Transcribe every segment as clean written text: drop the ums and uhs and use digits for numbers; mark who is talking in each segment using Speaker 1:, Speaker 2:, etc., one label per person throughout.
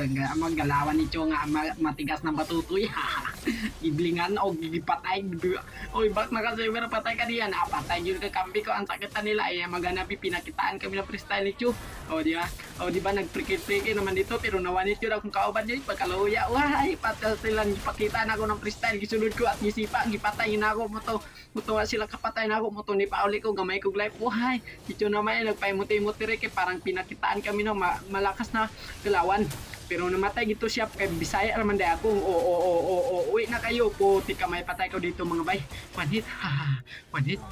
Speaker 1: Ang galawan ni Cho nga matigas na batutoy. Giblingan o gigipatay. Oy, bak naka-server patay ka diyan. Patay yun ka kampi ko. Ang sakit na nila. Maganapi pinakitaan kami ng freestyle ni Cho. O di ba? O di ba nagprikit-prikit naman dito pero nawanit yun akong kauban dyan. Pagkaluya. Why? Patal sila gipakitaan ako ng freestyle. Gisunod ko at gisipa. Gipatayin ako mo to. Muto sila kapatay na ako. Muto ni pauli ko. Gamay ko life. Why? Si Cho naman nagpaimuti-muti rin. Parang pinakitaan kami no. Malakas na galawan. Pero namatay gito siya kay Bisaya naman day ako. Uwi na kayo po. Tika may patay ko dito mga bay. One hit.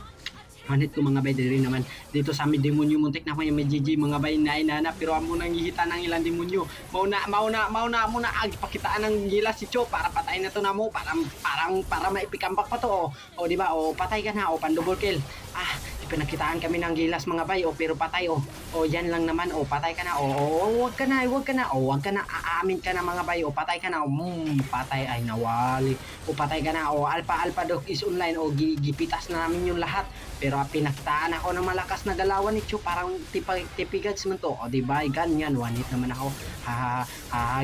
Speaker 1: Manit ko mga bay diri naman dito sa amin demonyo muntik na ko yung may GG mga bay na inana pero amo nang gihita ng ilang demonyo mauna ag pakitaan ng gila si Cho para patayin na to na mo para maipikambak pa to o di ba o patay ka na o pan double kill pinakitaan kami ng gilas mga bay pero patay yan lang naman patay ka na wag ka na aamin ka na mga bay patay ka na patay ay nawali patay ka na alpha dog is online gipitas na namin yung lahat pero pinakitaan ako ng malakas na galawan ni Cho parang tipigads man to di ba ganyan one hit naman ako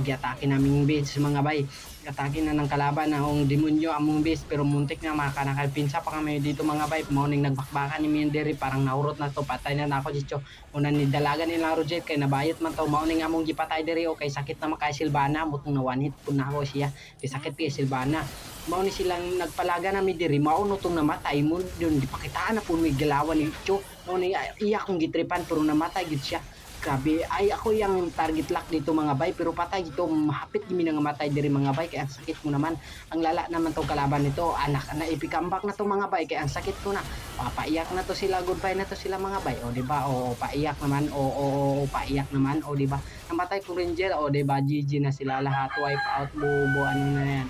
Speaker 1: giatake namin base mga bay atake na ng kalaban na ang demonyo among base pero muntik na makakalpinsa pa kami dito mga bay morning nagbakbakan ni Minderi parang naurot na to patay na ako dito una ni dalagan nila Rojet kay nabayot man to morning among gipatay diri kay sakit na makay Silvana mutong na one hit pun ako siya kay sakit kay Silvana mao ni silang nagpalaga na mi diri mao no tong namatay mo yun gipakitaan na pun may galawan ni Cho mao ni iya kong gitripan pero namatay gid siya. Grabe, ay ako yung target lock dito mga bay pero patay dito mahapit gimi nang matay diri mga bay kaya ang sakit mo naman ang lala naman tong kalaban nito anak na ipikambak na to mga bay kaya ang sakit ko na paiyak na to sila goodbye na to sila mga bay di ba paiyak naman paiyak naman di ba namatay ko ranger di ba GG na sila lahat wipe out bubo ano na yan